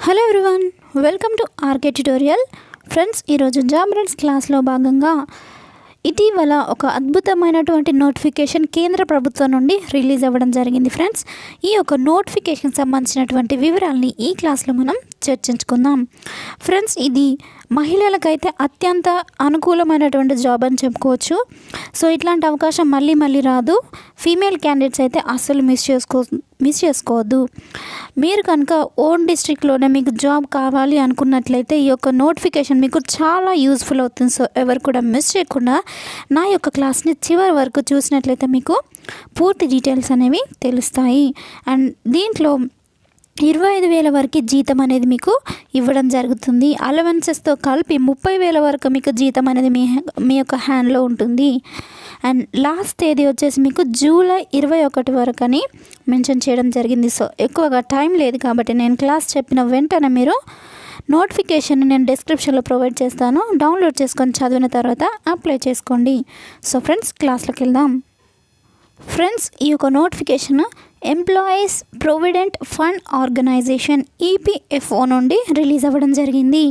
Hello everyone, welcome to RK tutorial. Friends, ఈరోజు job rights క్లాస్లో భాగంగా ఇటీవల ఒక అద్భుతమైనటువంటి నోటిఫికేషన్ కేంద్ర ప్రభుత్వం నుండి రిలీజ్ అవ్వడం జరిగింది. ఫ్రెండ్స్, ఈ యొక్క నోటిఫికేషన్ సంబంధించినటువంటి వివరాలని ఈ క్లాస్లో మనం చర్చించుకుందాం. ఫ్రెండ్స్, ఇది మహిళలకైతే అత్యంత అనుకూలమైనటువంటి జాబ్ అని చెప్పుకోవచ్చు. సో ఇట్లాంటి అవకాశం మళ్ళీ రాదు. ఫీమేల్ క్యాండిడేట్స్ అయితే అస్సలు మిస్ చేసుకోవద్దు. మీరు కనుక ఓన్ డిస్ట్రిక్ట్లోనే మీకు జాబ్ కావాలి అనుకున్నట్లయితే ఈ యొక్క నోటిఫికేషన్ మీకు చాలా యూస్ఫుల్ అవుతుంది. సో ఎవరు కూడా మిస్ చేయకుండా నా యొక్క క్లాస్ని చివరి వరకు చూసినట్లయితే మీకు పూర్తి డీటెయిల్స్ అనేవి తెలుస్తాయి. అండ్ దీంట్లో 25,000 వరకు జీతం అనేది మీకు ఇవ్వడం జరుగుతుంది. అలవెన్సెస్తో కలిపి 30,000 వరకు మీకు జీతం అనేది మీ యొక్క హ్యాండ్లో ఉంటుంది. అండ్ లాస్ట్ తేదీ వచ్చేసి మీకు జూలై 21 వరకు అని మెన్షన్ చేయడం జరిగింది. సో ఎక్కువగా టైం లేదు కాబట్టి నేను క్లాస్ చెప్పిన వెంటనే మీరు నోటిఫికేషన్ నేను డిస్క్రిప్షన్లో ప్రొవైడ్ చేస్తాను. డౌన్లోడ్ చేసుకొని చదివిన తర్వాత అప్లై చేసుకోండి. సో ఫ్రెండ్స్, క్లాస్లోకి వెళ్దాం. ఫ్రెండ్స్, ఈ యొక్క notification employees provident fund organisation EPFO నుండి రిలీజ్ అవ్వడం జరిగింది.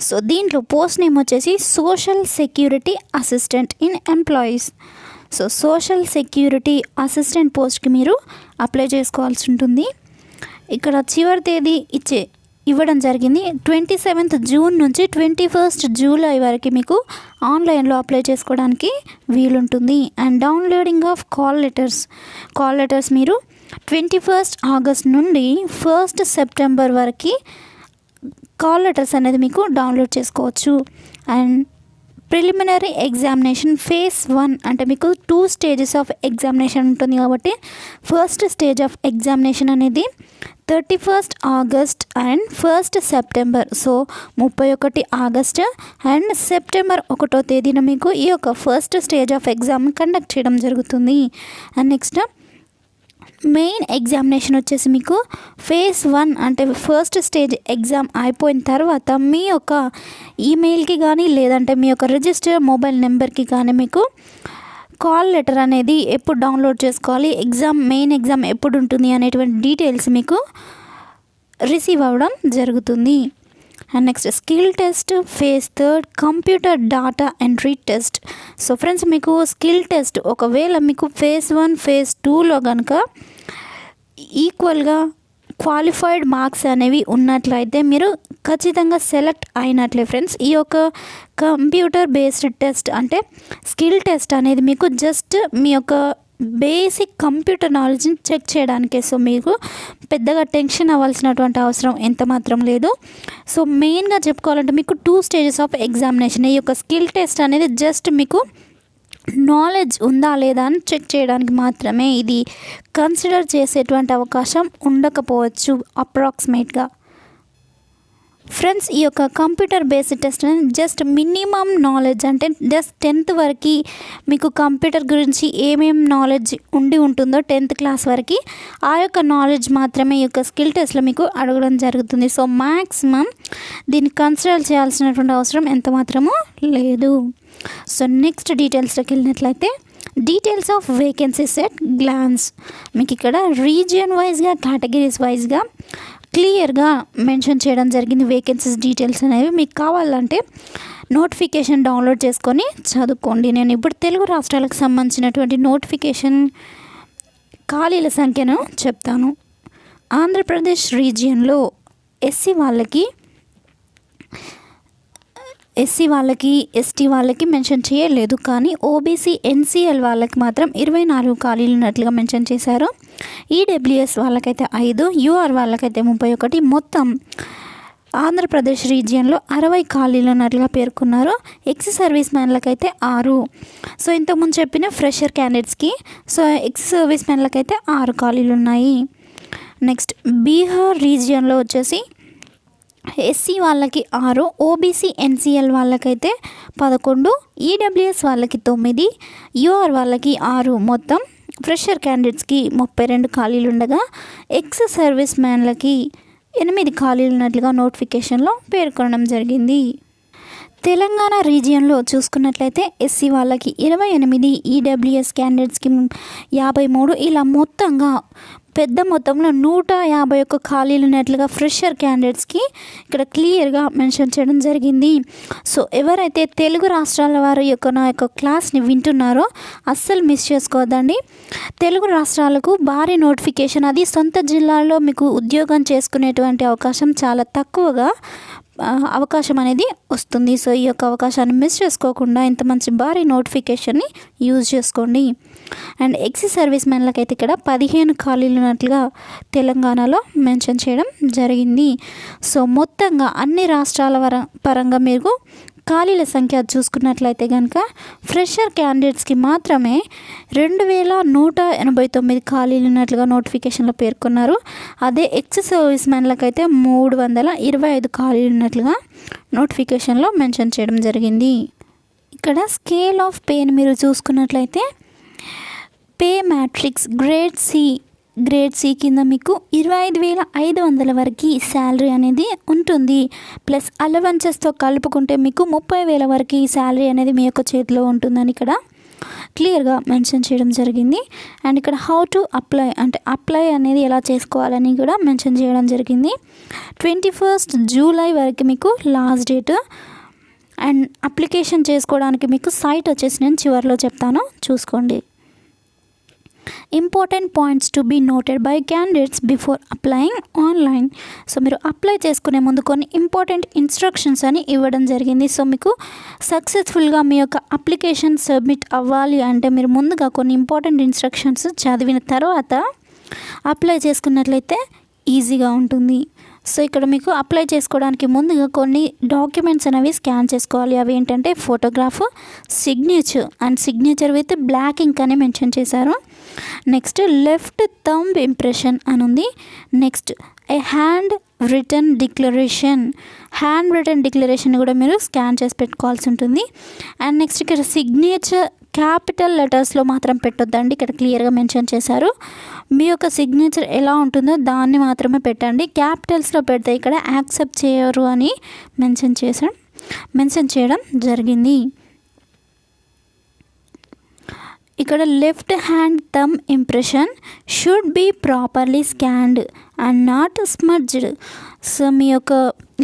సో దీంట్లో పోస్ట్ నేమ్ వచ్చేసి social security assistant in employees. So social security assistant పోస్ట్కి మీరు అప్లై చేసుకోవాల్సి ఉంటుంది. ఇక్కడ చివరి తేదీ ఇవ్వడం జరిగింది. 27th జూన్ నుంచి 21st జూలై వరకు మీకు ఆన్లైన్లో అప్లై చేసుకోవడానికి వీలుంటుంది. And downloading of call letters మీరు 21st ఆగస్ట్ నుండి 1st సెప్టెంబర్ వరకు కాల్ లెటర్స్ అనేది మీకు డౌన్లోడ్ చేసుకోవచ్చు. అండ్ ప్రిలిమినరీ ఎగ్జామినేషన్ ఫేజ్ 1 అంటే మీకు 2 స్టేజెస్ ఆఫ్ ఎగ్జామినేషన్ ఉంటుంది కాబట్టి ఫస్ట్ స్టేజ్ ఆఫ్ ఎగ్జామినేషన్ అనేది 31st August and 1st September. So 31 August and September 1వ తేదీన మీకు ఈ యొక్క first stage of exam conduct చేయడం జరుగుతుంది. అండ్ నెక్స్ట్ మెయిన్ ఎగ్జామినేషన్ వచ్చేసి మీకు ఫేజ్ 1 అంటే ఫస్ట్ స్టేజ్ ఎగ్జామ్ అయిపోయిన తర్వాత మీ యొక్క ఈమెయిల్కి కానీ లేదంటే మీ యొక్క రిజిస్టర్ మొబైల్ నెంబర్కి కానీ మీకు కాల్ లెటర్ అనేది ఎప్పుడు డౌన్లోడ్ చేసుకోవాలి, మెయిన్ ఎగ్జామ్ ఎప్పుడు ఉంటుంది అనేటువంటి డీటెయిల్స్ మీకు రిసీవ్ అవ్వడం జరుగుతుంది. And next skill test phase 3 computer data entry test. So friends, మీకు స్కిల్ టెస్ట్ ఒకవేళ మీకు ఫేజ్ 1 ఫేజ్ 2లో కనుక ఈక్వల్గా క్వాలిఫైడ్ మార్క్స్ అనేవి ఉన్నట్లయితే మీరు ఖచ్చితంగా సెలెక్ట్ అయినట్లే. ఫ్రెండ్స్, ఈ యొక్క కంప్యూటర్ బేస్డ్ టెస్ట్ అంటే స్కిల్ టెస్ట్ అనేది మీకు జస్ట్ మీ యొక్క బేసిక్ కంప్యూటర్ నాలెడ్జ్ని చెక్ చేయడానికే. సో మీకు పెద్దగా టెన్షన్ అవ్వాల్సినటువంటి అవసరం ఎంత మాత్రం లేదు. సో మెయిన్గా చెప్పుకోవాలంటే మీకు 2 స్టేజెస్ ఆఫ్ ఎగ్జామినేషన్. ఈ యొక్క స్కిల్ టెస్ట్ అనేది జస్ట్ మీకు నాలెడ్జ్ ఉందా లేదా అని చెక్ చేయడానికి మాత్రమే. ఇది కన్సిడర్ చేసేటువంటి అవకాశం ఉండకపోవచ్చు అప్రాక్సిమేట్గా. ఫ్రెండ్స్, ఈ యొక్క కంప్యూటర్ బేస్డ్ టెస్ట్ అనేది జస్ట్ మినిమమ్ నాలెడ్జ్ అంటే జస్ట్ 10th వరకు మీకు కంప్యూటర్ గురించి ఏమేమి నాలెడ్జ్ ఉంటుందో 10th క్లాస్ వరకు ఆ యొక్క నాలెడ్జ్ మాత్రమే ఈ యొక్క స్కిల్ టెస్ట్లో మీకు అడగడం జరుగుతుంది. సో మ్యాక్సిమం దీన్ని కన్సిడర్ చేయాల్సినటువంటి అవసరం ఎంత మాత్రమూ లేదు. సో నెక్స్ట్ డీటెయిల్స్లోకి వెళ్ళినట్లయితే details of vacancies at glance. మీకు ఇక్కడ రీజియన్ వైజ్గా కేటగిరీస్ వైజ్గా క్లియర్గా మెన్షన్ చేయడం జరిగింది. వేకెన్సీస్ డీటెయిల్స్ అనేవి మీకు కావాలంటే నోటిఫికేషన్ డౌన్లోడ్ చేసుకొని చదువుకోండి. నేను ఇప్పుడు తెలుగు రాష్ట్రాలకు సంబంధించినటువంటి నోటిఫికేషన్ ఖాళీల సంఖ్యను చెప్తాను. ఆంధ్రప్రదేశ్ రీజియన్లో ఎస్సీ వాళ్ళకి ఎస్టీ వాళ్ళకి మెన్షన్ చేయలేదు, కానీ ఓబీసీ ఎన్సీఎల్ వాళ్ళకి మాత్రం 24 ఖాళీలు ఉన్నట్లుగా మెన్షన్ చేశారు. ఈడబ్ల్యూఎస్ వాళ్ళకైతే 5, యూఆర్ వాళ్ళకైతే 31, మొత్తం ఆంధ్రప్రదేశ్ రీజియన్లో 60 ఖాళీలు ఉన్నట్లుగా పేర్కొన్నారు. X service మ్యాన్లకైతే 6. సో ఇంతకుముందు చెప్పిన ఫ్రెషర్ క్యాండిడేట్స్కి సో ఎక్స్ సర్వీస్ మ్యాన్లకైతే 6 ఖాళీలు ఉన్నాయి. నెక్స్ట్ బీహార్ రీజియన్లో వచ్చేసి ఎస్సీ వాళ్ళకి 6, ఓబీసీ ఎన్సీఎల్ వాళ్ళకైతే 11, ఈడబ్ల్యూఎస్ వాళ్ళకి 9, యూఆర్ వాళ్ళకి 6, మొత్తం ఫ్రెషర్ క్యాండిడేట్స్కి 32 ఖాళీలు ఉండగా ఎక్స్ సర్వీస్ మ్యాన్లకి 8 ఖాళీలు ఉన్నట్లుగా నోటిఫికేషన్లో పేర్కొనడం జరిగింది. తెలంగాణ రీజియన్లో చూసుకున్నట్లయితే ఎస్సీ వాళ్ళకి 28, ఈడబ్ల్యూఎస్ క్యాండిడేట్స్కి 53, ఇలా మొత్తంగా పెద్ద మొత్తంలో 151 ఖాళీలు ఉన్నట్లుగా ఫ్రెషర్ క్యాండిడేట్స్కి ఇక్కడ క్లియర్గా మెన్షన్ చేయడం జరిగింది. సో ఎవరైతే తెలుగు రాష్ట్రాల వారి నా యొక్క క్లాస్ని వింటున్నారో అస్సలు మిస్ చేసుకోవద్దండి. తెలుగు రాష్ట్రాలకు భారీ నోటిఫికేషన్, అది సొంత జిల్లాలో మీకు ఉద్యోగం చేసుకునేటువంటి అవకాశం చాలా తక్కువగా అవకాశం అనేది వస్తుంది. సో ఈ యొక్క అవకాశాన్ని మిస్ చేసుకోకుండా ఇంత మంచి భారీ నోటిఫికేషన్ని యూజ్ చేసుకోండి. అండ్ ఎక్సైజ్ సర్వీస్ మెన్లకైతే ఇక్కడ 15 ఖాళీలు ఉన్నట్లుగా తెలంగాణలో మెన్షన్ చేయడం జరిగింది. సో మొత్తంగా అన్ని రాష్ట్రాల పరంగా మీరు ఖాళీల సంఖ్య చూసుకున్నట్లయితే కనుక ఫ్రెషర్ క్యాండిడేట్స్కి మాత్రమే 2189 ఖాళీలు ఉన్నట్లుగా నోటిఫికేషన్లో పేర్కొన్నారు. అదే ఎక్స్ సర్వీస్ మెన్లకైతే 325 ఖాళీలు ఉన్నట్లుగా నోటిఫికేషన్లో మెన్షన్ చేయడం జరిగింది. ఇక్కడ స్కేల్ ఆఫ్ పేని మీరు చూసుకున్నట్లయితే పే మ్యాట్రిక్స్ గ్రేడ్ సి కింద మీకు 25,500 వరకు శాలరీ అనేది ఉంటుంది. ప్లస్ అలవెన్సెస్తో కలుపుకుంటే మీకు 30,000 వరకు శాలరీ అనేది మీ యొక్క చేతిలో ఉంటుందని ఇక్కడ క్లియర్గా మెన్షన్ చేయడం జరిగింది. అండ్ ఇక్కడ హౌ టు అప్లై అనేది ఎలా చేసుకోవాలని కూడా మెన్షన్ చేయడం జరిగింది. 21 జూలై వరకు మీకు లాస్ట్ డేట్. అండ్ అప్లికేషన్ చేసుకోవడానికి మీకు సైట్ వచ్చేసి నేను చివరిలో చెప్తాను, చూసుకోండి. Important points to be noted by candidates before applying online. So మీరు అప్లై చేసుకునే ముందు కొన్ని ఇంపార్టెంట్ ఇన్స్ట్రక్షన్స్ అని ఇవ్వడం జరిగింది. సో మీకు సక్సెస్ఫుల్గా మీ యొక్క అప్లికేషన్ సబ్మిట్ అవ్వాలి అంటే మీరు ముందుగా కొన్ని ఇంపార్టెంట్ ఇన్స్ట్రక్షన్స్ చదివిన తర్వాత అప్లై చేసుకున్నట్లయితే ఈజీగా ఉంటుంది. సో ఇక్కడ మీకు అప్లై చేసుకోవడానికి ముందుగా కొన్ని డాక్యుమెంట్స్ అనేవి స్కాన్ చేసుకోవాలి. అవి ఏంటంటే photograph, signature with black ink అని మెన్షన్ చేశారు. నెక్స్ట్ లెఫ్ట్ థంబ్ ఇంప్రెషన్ అని ఉంది. Next a hand written declaration కూడా మీరు స్కాన్ చేసి పెట్టుకోవాల్సి ఉంటుంది. అండ్ నెక్స్ట్ ఇక్కడ సిగ్నేచర్ క్యాపిటల్ లెటర్స్లో మాత్రం పెట్టొద్దండి, ఇక్కడ క్లియర్గా మెన్షన్ చేశారు. మీ యొక్క సిగ్నేచర్ ఎలా ఉంటుందో దాన్ని మాత్రమే పెట్టండి. క్యాపిటల్స్లో పెడితే ఇక్కడ యాక్సెప్ట్ చేయరు అని మెన్షన్ చేయడం జరిగింది. ఇక్కడ left hand thumb impression should be properly scanned and not smudged. So మీ యొక్క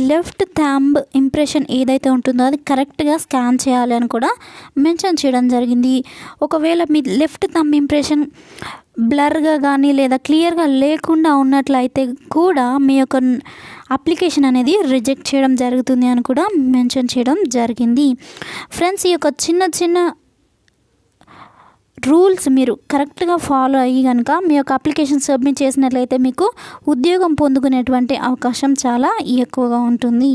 లెఫ్ట్ థంబ్ ఇంప్రెషన్ ఏదైతే ఉంటుందో అది కరెక్ట్గా స్కాన్ చేయాలి అని కూడా మెన్షన్ చేయడం జరిగింది. ఒకవేళ మీ లెఫ్ట్ థంబ్ ఇంప్రెషన్ బ్లర్గా కానీ లేదా క్లియర్గా లేకుండా ఉన్నట్లయితే కూడా మీ యొక్క అప్లికేషన్ అనేది రిజెక్ట్ చేయడం జరుగుతుంది అని కూడా మెన్షన్ చేయడం జరిగింది. ఫ్రెండ్స్, ఈ యొక్క చిన్న రూల్స్ మీరు కరెక్ట్గా ఫాలో అయ్యి కనుక మీ యొక్క అప్లికేషన్ సబ్మిట్ చేసినట్లయితే మీకు ఉద్యోగం పొందుకునేటువంటి అవకాశం చాలా ఎక్కువగా ఉంటుంది.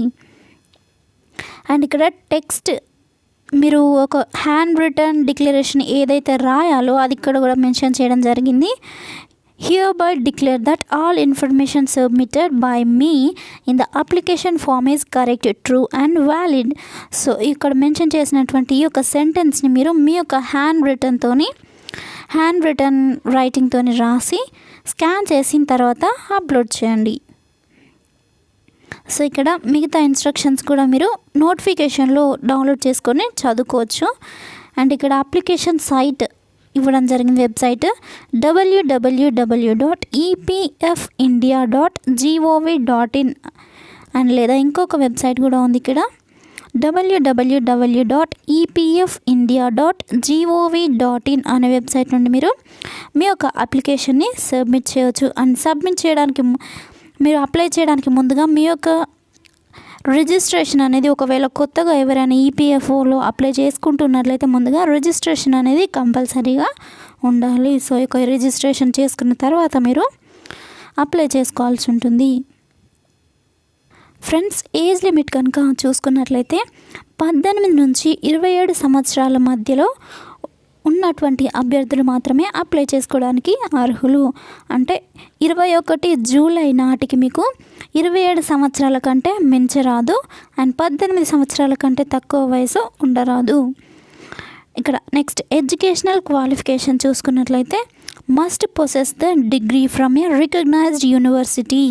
అండ్ ఇక్కడ టెక్స్ట్ మీరు ఒక హ్యాండ్ రిటన్ డిక్లరేషన్ ఏదైతే రాయాలో అది ఇక్కడ కూడా మెన్షన్ చేయడం జరిగింది. Hereby declare that all information submitted by me in the application form is correct, true and valid. So ఇక్కడ మెన్షన్ చేసినటువంటి ఈ యొక్క సెంటెన్స్ని మీరు మీ యొక్క హ్యాండ్ రిటన్ రైటింగ్తోని రాసి స్కాన్ చేసిన తర్వాత అప్లోడ్ చేయండి. సో ఇక్కడ మిగతా ఇన్స్ట్రక్షన్స్ కూడా మీరు నోటిఫికేషన్లో డౌన్లోడ్ చేసుకొని చదువుకోవచ్చు. అండ్ ఇక్కడ అప్లికేషన్ సైట్ ఇవ్వడం జరిగింది, వెబ్సైట్ www.epfindia.gov.in అండ్ లేదా ఇంకొక వెబ్సైట్ కూడా ఉంది ఇక్కడ www.epfindia.gov.in అనే వెబ్సైట్ నుండి మీరు మీ యొక్క అప్లికేషన్ని సబ్మిట్ చేయవచ్చు. అండ్ మీరు అప్లై చేయడానికి ముందుగా మీ యొక్క రిజిస్ట్రేషన్ అనేది ఒకవేళ కొత్తగా ఎవరైనా ఈపీఎఫ్ఓలో అప్లై చేసుకుంటున్నట్లయితే ముందుగా రిజిస్ట్రేషన్ అనేది కంపల్సరీగా ఉండాలి. సో ఈ రిజిస్ట్రేషన్ చేసుకున్న తర్వాత మీరు అప్లై చేసుకోవాల్సి ఉంటుంది. ఫ్రెండ్స్, ఏజ్ లిమిట్ కనుక చూసుకున్నట్లయితే 18 నుంచి 27 సంవత్సరాల మధ్యలో ఉన్నటువంటి అభ్యర్థులు మాత్రమే అప్లై చేసుకోవడానికి అర్హులు. అంటే 21 జూలై నాటికి మీకు 27 సంవత్సరాల కంటే మించరాదు అండ్ 18 సంవత్సరాల కంటే తక్కువ వయసు ఉండరాదు. ఇక్కడ నెక్స్ట్ ఎడ్యుకేషనల్ క్వాలిఫికేషన్ చూసుకున్నట్లయితే must possess the degree from a recognised university.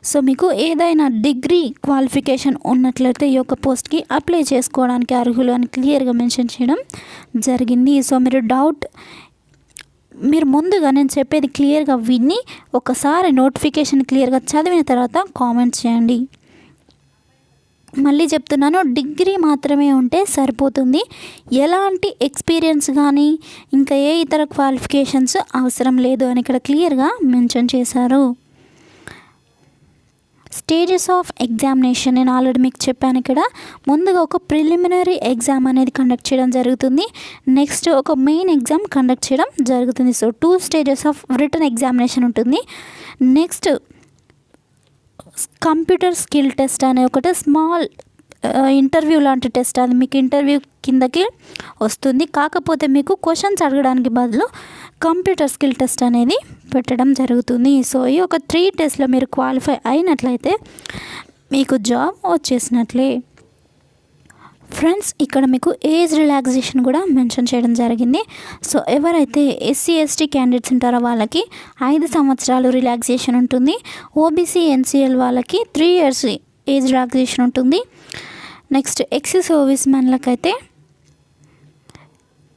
So మీకు ఏదైనా డిగ్రీ క్వాలిఫికేషన్ ఉన్నట్లయితే ఈ యొక్క పోస్ట్కి అప్లై చేసుకోవడానికి అర్హులు అని క్లియర్గా మెన్షన్ చేయడం జరిగింది. సో మీరు డౌట్ మీరు ముందుగా నేను చెప్పేది క్లియర్గా విని ఒకసారి నోటిఫికేషన్ క్లియర్గా చదివిన తర్వాత కామెంట్ చేయండి. మళ్ళీ చెప్తున్నాను, డిగ్రీ మాత్రమే ఉంటే సరిపోతుంది. ఎలాంటి ఎక్స్పీరియన్స్ కానీ ఇంకా ఏ ఇతర క్వాలిఫికేషన్స్ అవసరం లేదు అని ఇక్కడ క్లియర్గా మెన్షన్ చేశారు. స్టేజెస్ ఆఫ్ ఎగ్జామినేషన్ నేను ఆల్రెడీ మీకు చెప్పాను. ఇక్కడ ముందుగా ఒక ప్రిలిమినరీ ఎగ్జామ్ అనేది కండక్ట్ చేయడం జరుగుతుంది. నెక్స్ట్ ఒక మెయిన్ ఎగ్జామ్ కండక్ట్ చేయడం జరుగుతుంది. So 2 stages of written examination ఉంటుంది. నెక్స్ట్ కంప్యూటర్ స్కిల్ టెస్ట్ అనే ఒకటి స్మాల్ ఇంటర్వ్యూ లాంటి టెస్ట్, అది మీకు ఇంటర్వ్యూ కిందకి వస్తుంది. కాకపోతే మీకు క్వశ్చన్స్ అడగడానికి బదులు కంప్యూటర్ స్కిల్ టెస్ట్ అనేది పెట్టడం జరుగుతుంది. సో ఈ ఒక 3 టెస్ట్లో మీరు క్వాలిఫై అయినట్లయితే మీకు జాబ్ వచ్చేసినట్లే. ఫ్రెండ్స్, ఇక్కడ మీకు ఏజ్ రిలాక్సేషన్ కూడా మెన్షన్ చేయడం జరిగింది. సో ఎవరైతే ఎస్సీ ఎస్టీ క్యాండిడేట్స్ ఉంటారో వాళ్ళకి 5 సంవత్సరాలు రిలాక్సేషన్ ఉంటుంది. ఓబీసీ ఎన్సీఎల్ వాళ్ళకి 3 years ఏజ్ రిలాక్సేషన్ ఉంటుంది. నెక్స్ట్ ఎక్స్ సర్వీస్ మ్యాన్లకైతే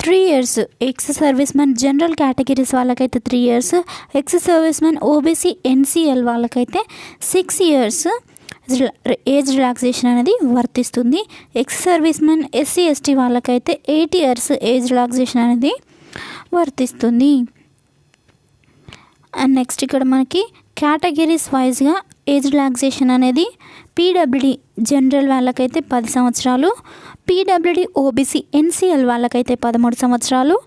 3 years, ex service man general categories వాళ్ళకైతే 3 years, ex service man OBC NCL వాళ్ళకైతే 6 years ఏజ్ రిలాక్సేషన్ అనేది వర్తిస్తుంది. Ex service man SC ST వాళ్ళకైతే 8 years ఏజ్ రిలాక్సేషన్ అనేది వర్తిస్తుంది. అండ్ నెక్స్ట్ ఇక్కడ మనకి కేటగిరీస్ వైజ్గా ఏజ్ రిలాక్సేషన్ అనేది పీడబ్ల్యూడి జనరల్ వాళ్ళకైతే 10 సంవత్సరాలు, పీడబ్ల్యూడి ఓబీసీ ఎన్సీఎల్ వాళ్ళకైతే 13 సంవత్సరాలు,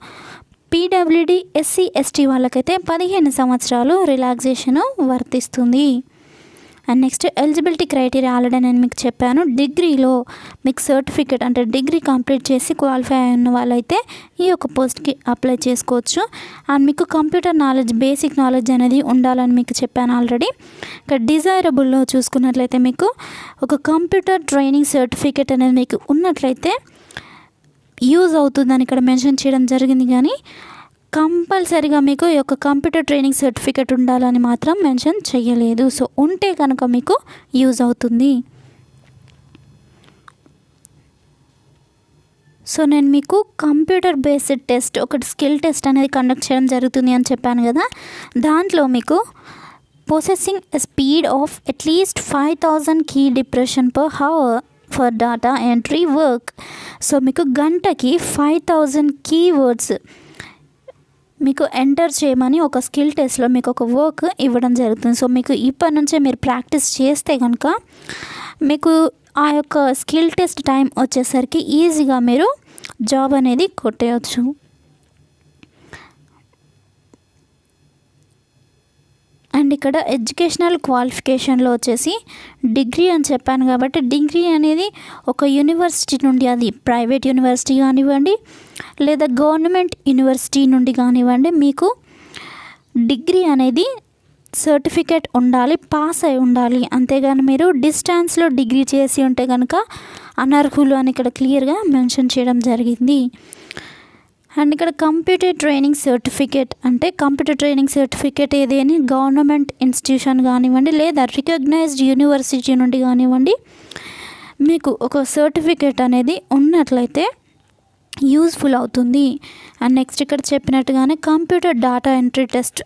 పీడబ్ల్యూడి ఎస్సీ ఎస్టీ వాళ్ళకైతే 15 సంవత్సరాలు రిలాక్సేషన్ వర్తిస్తుంది. And next eligibility criteria already నేను మీకు చెప్పాను. డిగ్రీలో మీకు సర్టిఫికేట్ అంటే డిగ్రీ కంప్లీట్ చేసి క్వాలిఫై అయిన వాళ్ళైతే ఈ యొక్క పోస్ట్కి అప్లై చేసుకోవచ్చు. అండ్ మీకు కంప్యూటర్ నాలెడ్జ్, బేసిక్ నాలెడ్జ్ అనేది ఉండాలని మీకు చెప్పాను ఆల్రెడీ. ఇక్కడ డిజైరబుల్లో చూసుకున్నట్లయితే మీకు ఒక కంప్యూటర్ ట్రైనింగ్ సర్టిఫికేట్ అనేది మీకు ఉన్నట్లయితే యూజ్ అవుతుందని ఇక్కడ మెన్షన్ చేయడం జరిగింది. కానీ కంపల్సరీగా మీకు ఈ యొక్క కంప్యూటర్ ట్రైనింగ్ సర్టిఫికేట్ ఉండాలని మాత్రం మెన్షన్ చేయలేదు. సో ఉంటే కనుక మీకు యూజ్ అవుతుంది. సో నేను మీకు కంప్యూటర్ బేస్డ్ టెస్ట్, ఒకటి స్కిల్ టెస్ట్ అనేది కండక్ట్ చేయడం జరుగుతుంది అని చెప్పాను కదా. దాంట్లో మీకు possessing a speed of at least 5000 key depression per hour for data entry work. So మీకు గంటకి 5000 కీవర్డ్స్ మీకు ఎంటర్ చేయమని ఒక స్కిల్ టెస్ట్లో మీకు ఒక వర్క్ ఇవ్వడం జరుగుతుంది. సో మీకు ఇప్పటి నుంచే మీరు ప్రాక్టీస్ చేస్తే కనుక మీకు ఆ యొక్క స్కిల్ టెస్ట్ టైం వచ్చేసరికి ఈజీగా మీరు జాబ్ అనేది కొట్టేయచ్చు. అండ్ ఇక్కడ ఎడ్యుకేషనల్ క్వాలిఫికేషన్లో వచ్చేసి డిగ్రీ అని చెప్పాను కాబట్టి డిగ్రీ అనేది ఒక యూనివర్సిటీ నుండి, అది ప్రైవేట్ యూనివర్సిటీ కానివ్వండి లేదా గవర్నమెంట్ యూనివర్సిటీ నుండి కానివ్వండి, మీకు డిగ్రీ అనేది సర్టిఫికేట్ ఉండాలి, పాస్ అయి ఉండాలి. అంతేగాని మీరు డిస్టెన్స్లో డిగ్రీ చేసి ఉంటే కనుక అనర్హులు అని ఇక్కడ క్లియర్గా మెన్షన్ చేయడం జరిగింది. అండ్ ఇక్కడ కంప్యూటర్ ట్రైనింగ్ సర్టిఫికేట్ అంటే కంప్యూటర్ ట్రైనింగ్ సర్టిఫికేట్ ఏదేని గవర్నమెంట్ ఇన్స్టిట్యూషన్ కానివ్వండి లేదా రికగ్నైజ్డ్ యూనివర్సిటీ నుండి కానివ్వండి, మీకు ఒక సర్టిఫికేట్ అనేది ఉన్నట్లయితే యూజ్ఫుల్ అవుతుంది. అండ్ నెక్స్ట్ ఇక్కడ చెప్పినట్టుగానే computer data entry test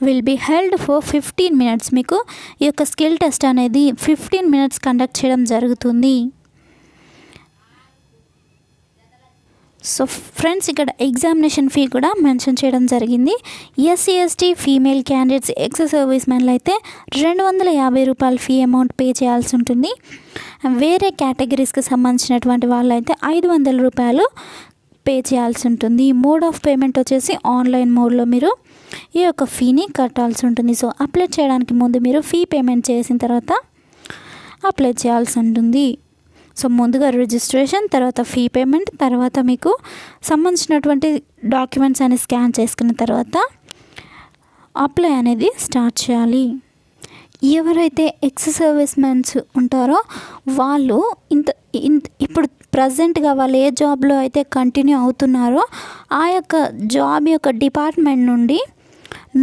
will be held for 15 minutes. మీకు ఈ యొక్క స్కిల్ టెస్ట్ అనేది 15 minutes కండక్ట్ చేయడం జరుగుతుంది. సో ఫ్రెండ్స్, ఇక్కడ ఎగ్జామినేషన్ ఫీ కూడా మెన్షన్ చేయడం జరిగింది. SC ST female candidates ex service మెన్లు అయితే 250 రూపాయలు ఫీ అమౌంట్ పే చేయాల్సి ఉంటుంది. వేరే కేటగిరీస్కి సంబంధించినటువంటి వాళ్ళు అయితే 500 రూపాయలు పే చేయాల్సి ఉంటుంది. మోడ్ ఆఫ్ పేమెంట్ వచ్చేసి ఆన్లైన్ మోడ్లో మీరు ఈ యొక్క ఫీని కట్టాల్సి ఉంటుంది. సో అప్లై చేయడానికి ముందు మీరు ఫీ పేమెంట్ చేసిన తర్వాత అప్లై చేయాల్సి ఉంటుంది. సో ముందుగా రిజిస్ట్రేషన్, తర్వాత ఫీ పేమెంట్, తర్వాత మీకు సంబంధించినటువంటి డాక్యుమెంట్స్ అనేది స్కాన్ చేసుకున్న తర్వాత అప్లై అనేది స్టార్ట్ చేయాలి. ఎవరైతే ఎక్స్ సర్వీస్ మెన్స్ ఉంటారో వాళ్ళు ఇప్పుడు ప్రజెంట్గా వాళ్ళు ఏ జాబ్లో అయితే కంటిన్యూ అవుతున్నారో ఆ యొక్క జాబ్ యొక్క డిపార్ట్మెంట్ నుండి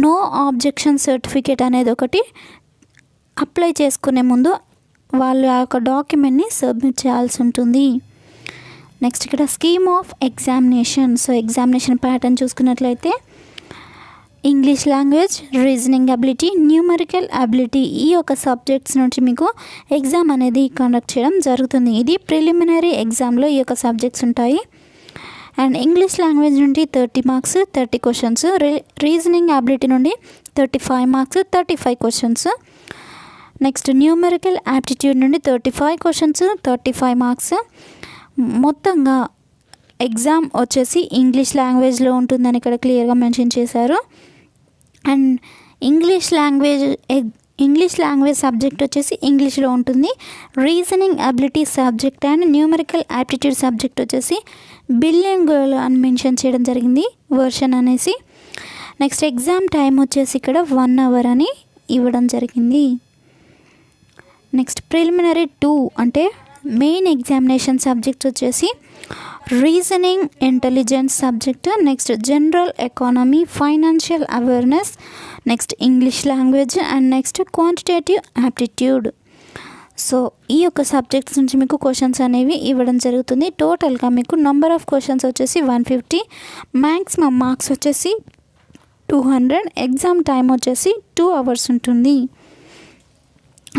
నో ఆబ్జెక్షన్ సర్టిఫికేట్ అనేది ఒకటి అప్లై చేసుకునే ముందు వాళ్ళు ఆ యొక్క డాక్యుమెంట్ని సబ్మిట్ చేయాల్సి ఉంటుంది. నెక్స్ట్ ఇక్కడ scheme of examination. So examination pattern చూసుకున్నట్లయితే English language, reasoning ability, numerical ability ఈ యొక్క సబ్జెక్ట్స్ నుంచి మీకు ఎగ్జామ్ అనేది కండక్ట్ చేయడం జరుగుతుంది. ఇది ప్రిలిమినరీ ఎగ్జామ్లో ఈ యొక్క సబ్జెక్ట్స్ ఉంటాయి. అండ్ ఇంగ్లీష్ లాంగ్వేజ్ నుండి 30 మార్క్స్ 30 క్వశ్చన్స్, రీజనింగ్ అబిలిటీ నుండి 35 marks 35 questions, next numerical aptitude నుండి 35 క్వశ్చన్స్ 35 మార్క్స్. మొత్తంగా ఎగ్జామ్ వచ్చేసి ఇంగ్లీష్ లాంగ్వేజ్లో ఉంటుందని ఇక్కడ క్లియర్గా మెన్షన్ చేశారు. అండ్ ఇంగ్లీష్ లాంగ్వేజ్ సబ్జెక్ట్ వచ్చేసి ఇంగ్లీష్లో ఉంటుంది. Reasoning ability subject and numerical aptitude subject వచ్చేసి బిలింగ్వల్ అని మెన్షన్ చేయడం జరిగింది వర్షన్ అనేసి. నెక్స్ట్ ఎగ్జామ్ టైం వచ్చేసి ఇక్కడ 1 అవర్ అని ఇవ్వడం జరిగింది. నెక్స్ట్ ప్రిలిమినరీ 2 అంటే మెయిన్ ఎగ్జామినేషన్ సబ్జెక్ట్ వచ్చేసి reasoning intelligence subject, next general economy, financial awareness, next English language and next quantitative aptitude. So ఈ యొక్క సబ్జెక్ట్స్ నుంచి మీకు క్వశ్చన్స్ అనేవి ఇవ్వడం జరుగుతుంది. టోటల్గా మీకు నెంబర్ ఆఫ్ క్వశ్చన్స్ వచ్చేసి 150, మ్యాక్సిమం మార్క్స్ వచ్చేసి 200, ఎగ్జామ్ టైం వచ్చేసి 2 అవర్స్ ఉంటుంది.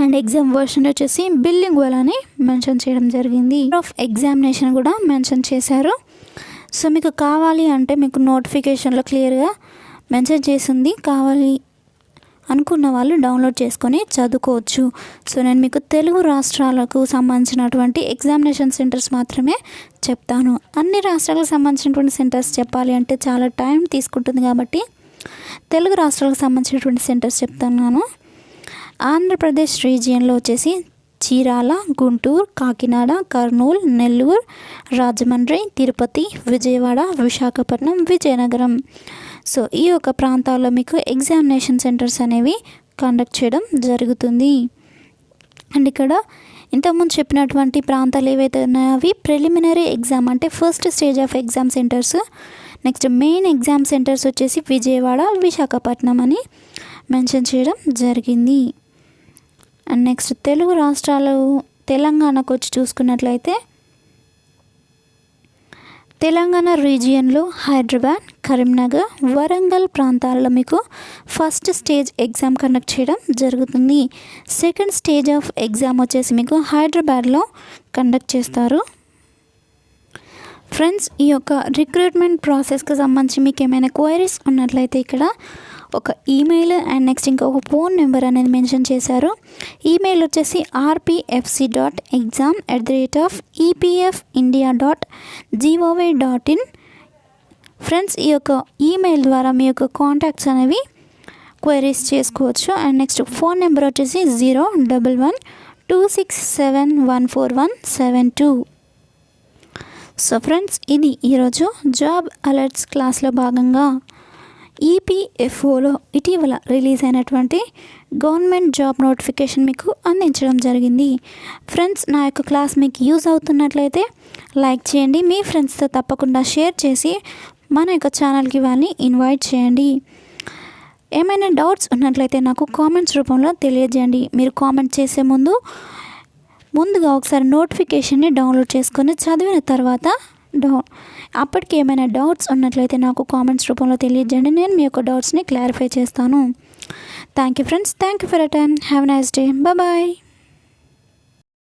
అండ్ ఎగ్జామ్ వర్షన్ వచ్చేసి బిలింగ్వల్ అని మెన్షన్ చేయడం జరిగింది. ఆఫ్ ఎగ్జామినేషన్ కూడా మెన్షన్ చేశారు. సో మీకు కావాలి అంటే మీకు నోటిఫికేషన్లో క్లియర్గా మెన్షన్ చేసింది, కావాలి అనుకున్న వాళ్ళు డౌన్లోడ్ చేసుకొని చదువుకోవచ్చు. సో నేను మీకు తెలుగు రాష్ట్రాలకు సంబంధించినటువంటి ఎగ్జామినేషన్ సెంటర్స్ మాత్రమే చెప్తాను. అన్ని రాష్ట్రాలకు సంబంధించినటువంటి సెంటర్స్ చెప్పాలి అంటే చాలా టైం తీసుకుంటుంది కాబట్టి తెలుగు రాష్ట్రాలకు సంబంధించినటువంటి సెంటర్స్ చెప్తున్నాను. ఆంధ్రప్రదేశ్ రీజియన్లో వచ్చేసి చీరాల, గుంటూరు, కాకినాడ, కర్నూలు, నెల్లూరు, రాజమండ్రి, తిరుపతి, విజయవాడ, విశాఖపట్నం, విజయనగరం. సో ఈ యొక్క ప్రాంతాల్లో మీకు ఎగ్జామినేషన్ సెంటర్స్ అనేవి కండక్ట్ చేయడం జరుగుతుంది. అండ్ ఇక్కడ ఇంతకుముందు చెప్పినటువంటి ప్రాంతాలు ఏవైతే ఉన్నాయో అవి ప్రిలిమినరీ ఎగ్జామ్ అంటే first stage of exam centres. Next main exam centres వచ్చేసి విజయవాడ, విశాఖపట్నం అని మెన్షన్ చేయడం జరిగింది. అండ్ నెక్స్ట్ తెలుగు రాష్ట్రాలు తెలంగాణకు వచ్చి చూసుకున్నట్లయితే తెలంగాణ రీజియన్లో హైదరాబాద్, కరీంనగర్, వరంగల్ ప్రాంతాల్లో మీకు ఫస్ట్ స్టేజ్ ఎగ్జామ్ కండక్ట్ చేయడం జరుగుతుంది. సెకండ్ స్టేజ్ ఆఫ్ ఎగ్జామ్ వచ్చేసి మీకు హైదరాబాద్లో కండక్ట్ చేస్తారు. ఫ్రెండ్స్ ఈ యొక్క రిక్రూట్మెంట్ ప్రాసెస్కి సంబంధించి మీకు ఏమైనా క్వైరీస్ ఉన్నట్లయితే ఇక్కడ ఒక ఈమెయిల్ అండ్ నెక్స్ట్ ఇంకొక ఫోన్ నెంబర్ అనేది మెన్షన్ చేశారు. ఈమెయిల్ వచ్చేసి rpfc.exam@epfindia.gov.in. ఫ్రెండ్స్ ఈ యొక్క ఈమెయిల్ ద్వారా మీ యొక్క కాంటాక్ట్స్ అనేవి క్వైరీస్ చేసుకోవచ్చు. అండ్ నెక్స్ట్ ఫోన్ నెంబర్ వచ్చేసి 01126714172. సో ఫ్రెండ్స్ ఇది ఈరోజు జాబ్ అలర్ట్స్ క్లాస్లో భాగంగా ఈపీఎఫ్ఓలో ఇటీవల రిలీజ్ అయినటువంటి గవర్నమెంట్ జాబ్ నోటిఫికేషన్ మీకు అందించడం జరిగింది. ఫ్రెండ్స్ నా యొక్క క్లాస్ మీకు యూజ్ అవుతున్నట్లయితే లైక్ చేయండి, మీ ఫ్రెండ్స్తో తప్పకుండా షేర్ చేసి మన యొక్క ఛానల్కి వాళ్ళని ఇన్వైట్ చేయండి. ఏమైనా డౌట్స్ ఉన్నట్లయితే నాకు కామెంట్స్ రూపంలో తెలియజేయండి. మీరు కామెంట్ చేసే ముందుగా ఒకసారి నోటిఫికేషన్ని డౌన్లోడ్ చేసుకొని చదివిన తర్వాత అప్పటికి ఏమైనా డౌట్స్ ఉన్నట్లయితే నాకు కామెంట్స్ రూపంలో తెలియజేయండి. నేను మీ యొక్క డౌట్స్ని క్లారిఫై చేస్తాను. Thank you friends, thank you for your time. Have a nice day. Bye.